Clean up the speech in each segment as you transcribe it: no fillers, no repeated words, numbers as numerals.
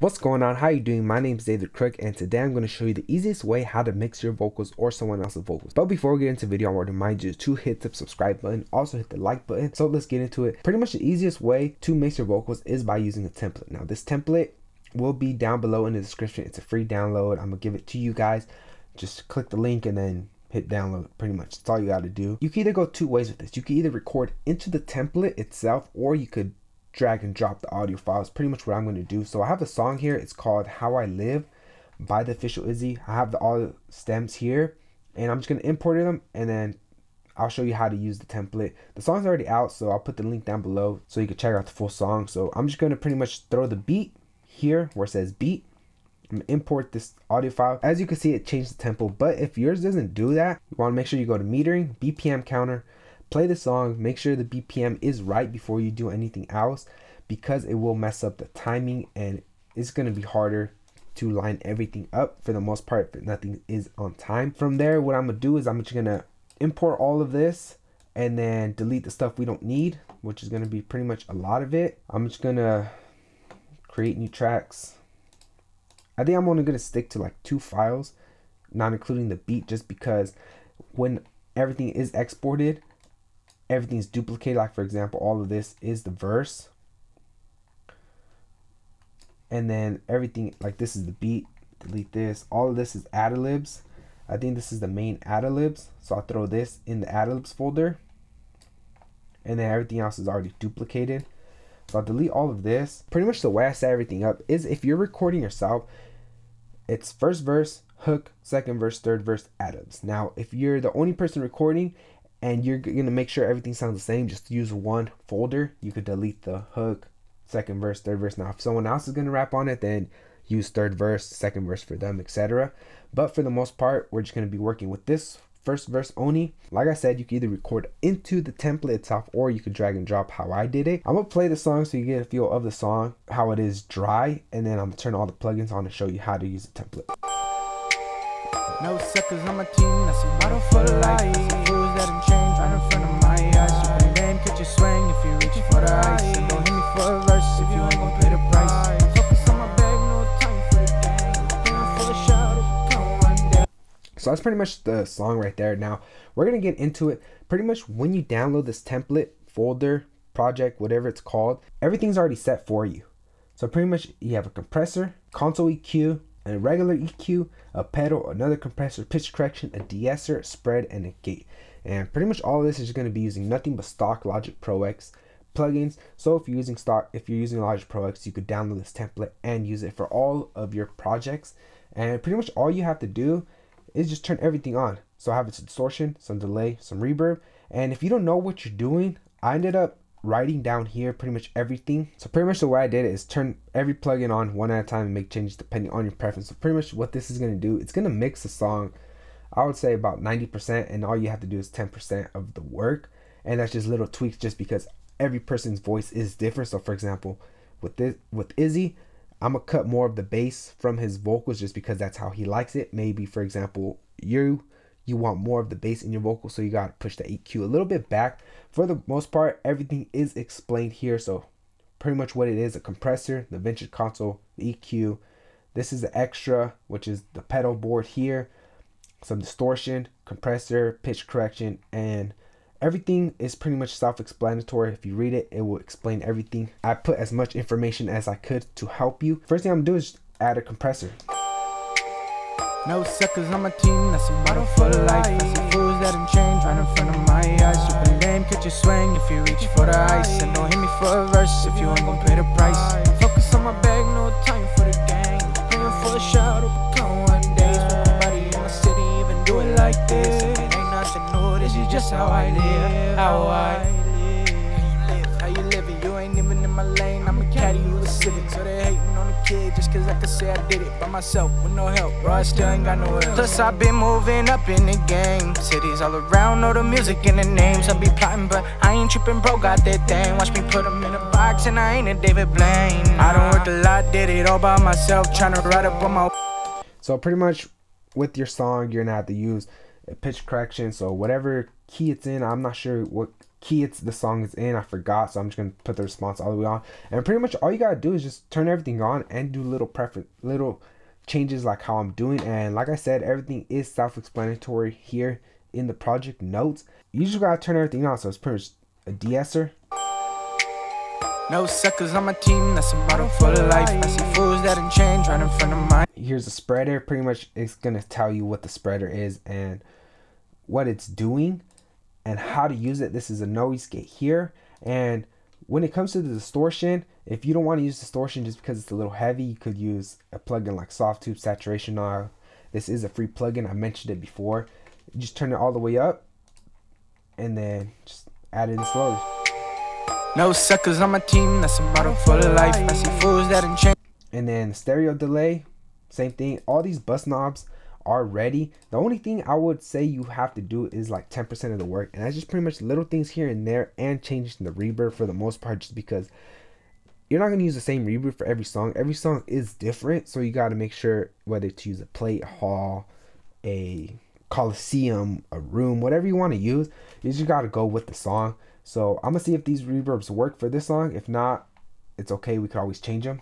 What's going on? How you doing? My name is David the Crook, and today I'm going to show you the easiest way how to mix your vocals or someone else's vocals. But before we get into the video, I want to remind you to hit the subscribe button, also hit the like button. So let's get into it. Pretty much the easiest way to mix your vocals is by using a template. Now this template will be down below in the description. It's a free download. I'm going to give it to you guys. Just click the link and then hit download. Pretty much that's all you got to do. You can either go two ways with this. You can either record into the template itself, or you could drag and drop the audio files. Pretty much what I'm going to do. So I have a song here. It's called How I Live by the official Izzy. I have the audio stems here, and I'm just going to import them, and then I'll show you how to use the template. The song's already out, so I'll put the link down below so you can check out the full song. So I'm just going to pretty much throw the beat here where it says beat. I'm going to import this audio file. As you can see, it changed the tempo, but if yours doesn't do that, you want to make sure you go to metering, BPM counter, play the song, make sure the BPM is right before you do anything else, because it will mess up the timing and it's going to be harder to line everything up for the most part if nothing is on time. From there, what I'm going to do is I'm just going to import all of this and then delete the stuff we don't need, which is going to be pretty much a lot of it. I'm just going to create new tracks. I think I'm only going to stick to like 2 files, not including the beat, just because when everything is exported, everything's duplicated. Like for example, all of this is the verse, and then everything like this is the beat. Delete this. All of this is ad-libs. I think this is the main ad-libs, so I'll throw this in the ad-libs folder, and then everything else is already duplicated, so I'll delete all of this. Pretty much the way I set everything up is, if you're recording yourself, it's first verse, hook, second verse, third verse, ad-libs. Now if you're the only person recording and you're gonna make sure everything sounds the same, just use one folder. You could delete the hook, second verse, third verse. Now if someone else is gonna rap on it, then use third verse, second verse for them, etc. But for the most part, we're just gonna be working with this first verse only. Like I said, you can either record into the template itself, or you could drag and drop how I did it. I'm gonna play the song so you get a feel of the song, how it is dry, and then I'm gonna turn all the plugins on and show you how to use the template. No suckers on my team, that's a bottle for life. Fools that have changed right in front of my eyes. You can game, catch you swing if you reach for the ice. And don't hit me for a verse if you ain't gon' pay the price. Focus on my bag, no time for the game. Game for the shot if you come one day. So that's pretty much the song right there. Now we're gonna get into it. Pretty much when you download this template, folder, project, whatever it's called, everything's already set for you. So pretty much you have a compressor, console EQ, and a regular EQ, a pedal, another compressor, pitch correction, a de-esser, a spread, and a gate. And pretty much all of this is going to be using nothing but stock Logic Pro X plugins. So if you're using Logic Pro X, you could download this template and use it for all of your projects. And pretty much all you have to do is just turn everything on. So I have some distortion, some delay, some reverb. And if you don't know what you're doing, I ended up writing down here pretty much everything. So pretty much the way I did it is turn every plugin on one at a time and make changes depending on your preference. So pretty much what this is going to do, it's going to mix the song, I would say about 90%, and all you have to do is 10% of the work. And that's just little tweaks, just because every person's voice is different. So for example, with Izzy, I'm gonna cut more of the bass from his vocals just because that's how he likes it. Maybe for example, you want more of the bass in your vocal, so you got to push the EQ a little bit back. For the most part, everything is explained here. So pretty much what it is: a compressor, the vintage console, the EQ. This is the extra, which is the pedal board here, some distortion, compressor, pitch correction, and everything is pretty much self-explanatory. If you read it, it will explain everything. I put as much information as I could to help you. First thing I'm gonna do is add a compressor. No suckers on my team, that's a bottle for life. That's the fools that have changed right in front of my eyes. You can game, catch you swing if you reach for the ice. And don't hit me for a verse if you ain't gon' pay the price. Focus on my bag, no time for the game. Paying for a shot, it'll come one day. Nobody in my city even do it like this. It ain't nothing new, this is just how I live. How I live. How you living? You ain't even in my lane. I'm a caddy, you a civic. So they hating on the kid just cause I can say I did it by myself with no help, bro. I still ain't got no help. Plus I've been moving up in the game. Cities all around, know the music and the names. I be plotting, but I ain't tripping, bro, got that thing. Watch me put them in a box and I ain't a David Blaine. I done worked a lot, did it all by myself, trying to write up on my... So pretty much with your song, you're gonna have to use a pitch correction. So whatever key it's in, I'm not sure what key the song is in. I forgot, so I'm just gonna put the response all the way on. And pretty much all you gotta do is just turn everything on and do little changes like how I'm doing. And like I said, everything is self-explanatory here in the project notes. You just gotta turn everything on, so it's pretty much a de-esser. No suckers on my team, that's a motto for life. I see fools that didn't change right in front of my. Here's a spreader. Pretty much it's gonna tell you what the spreader is and what it's doing and how to use it. This is a noise gate here. And when it comes to the distortion, if you don't want to use distortion just because it's a little heavy, you could use a plugin like Soft-Tube Saturation Knob. This is a free plugin. I mentioned it before. You just turn it all the way up and then just add it in slowly. No suckers on my team, that's a motto for life. I see fools that didn't change. And then stereo delay, same thing. All these bus knobs are ready. The only thing I would say you have to do is like 10% of the work, and that's just pretty much little things here and there, and changing the reverb for the most part, just because you're not going to use the same reverb for every song. Every song is different, so you got to make sure whether to use a plate, a hall, a coliseum, a room, whatever you want to use, you just got to go with the song. So I'm gonna see if these reverbs work for this song. If not, it's okay, we could always change them.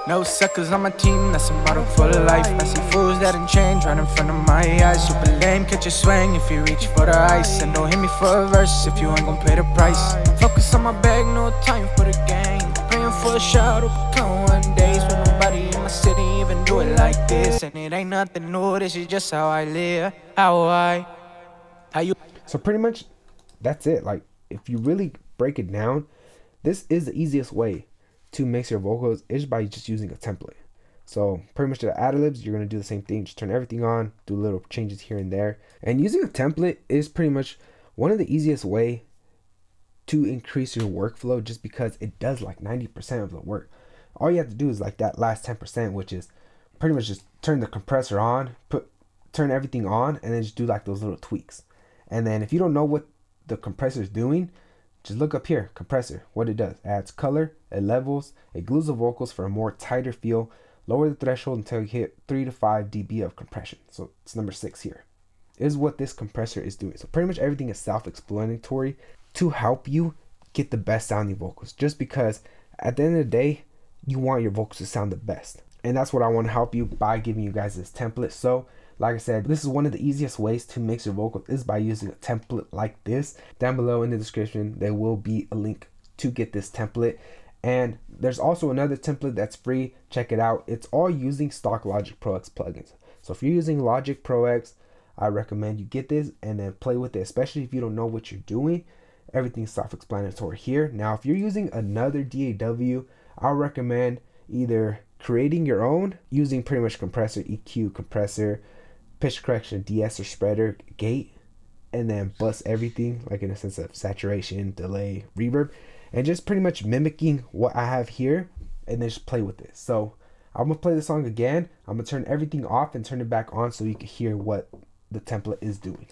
No suckers on my team, that's a motto for life. I see fools that didn't change right in front of my eyes. Super lame, catch a swing if you reach for the ice. And don't hit me for a verse if you ain't gon' pay the price. Focus on my bag, no time for the game. Praying for a shot of come one days when nobody in my city even do it like this. And it ain't nothing new, this is just how I live. How you. So pretty much that's it. Like, if you really break it down, this is the easiest way to mix your vocals is by just using a template. So pretty much the ad-libs, you're going to do the same thing. Just turn everything on, do little changes here and there. And using a template is pretty much one of the easiest way to increase your workflow, just because it does like 90% of the work. All you have to do is like that last 10%, which is pretty much just turn the compressor on, turn everything on, and then just do like those little tweaks. And then if you don't know what the compressor is doing, just look up here, compressor. What it does, adds color, it levels, it glues the vocals for a more tighter feel, lower the threshold until you hit 3 to 5 dB of compression. So it's number 6 here, is what this compressor is doing. So pretty much everything is self-explanatory to help you get the best sounding vocals, just because at the end of the day, you want your vocals to sound the best. And that's what I want to help you by giving you guys this template. So like I said, this is one of the easiest ways to mix your vocals is by using a template like this. Down below in the description, there will be a link to get this template. And there's also another template that's free. Check it out. It's all using stock Logic Pro X plugins. So if you're using Logic Pro X, I recommend you get this and then play with it, especially if you don't know what you're doing. Everything's self-explanatory here. Now, if you're using another DAW, I'll recommend either creating your own using pretty much compressor, EQ, compressor, pitch correction, de-esser, spreader, gate, and then bust everything like in a sense of saturation, delay, reverb, and just pretty much mimicking what I have here and then just play with it. So I'm gonna play the song again. I'm gonna turn everything off and turn it back on so you can hear what the template is doing.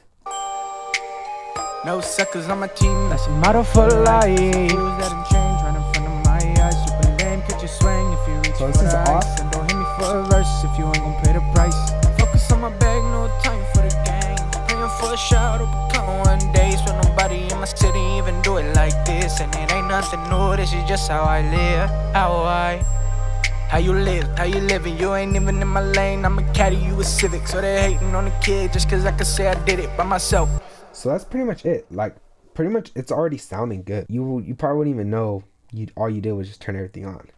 No suckers on my team, that's a motto for life. Fools that didn't change right in front of my eyes. Super lame, catch a swing if you reach so for this is the off. ice. And don't hit me for a verse if you ain't gon' pay the price. Focus on my bag, no time for the game. Praying for a shot of come one days when nobody in my city even do it like this. And it ain't nothing new, this is just how I live. How you live, how you living, you ain't even in my lane. I'm a caddy, you a Civic, so they hating on the kid just cause I can say I did it by myself. So that's pretty much it. Like, pretty much it's already sounding good. You probably wouldn't even know all you did was just turn everything on.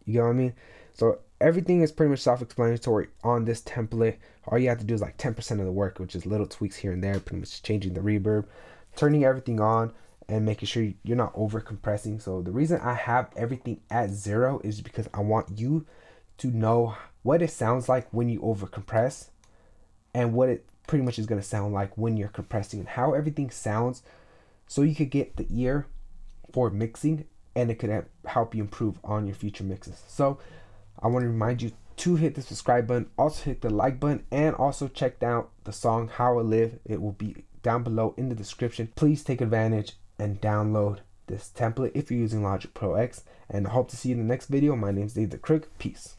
You get what I mean? So everything is pretty much self-explanatory on this template. All you have to do is like 10% of the work, which is little tweaks here and there, pretty much changing the reverb, turning everything on, and making sure you're not over compressing. So the reason I have everything at 0 is because I want you to know what it sounds like when you over compress and what it pretty much is going to sound like when you're compressing, and how everything sounds, so you could get the ear for mixing, and it could help you improve on your future mixes. So I want to remind you to hit the subscribe button, also hit the like button, and also check out the song How I Live. It will be down below in the description. Please take advantage and download this template if you're using Logic Pro X, and I hope to see you in the next video. My name is David the Crook. Peace.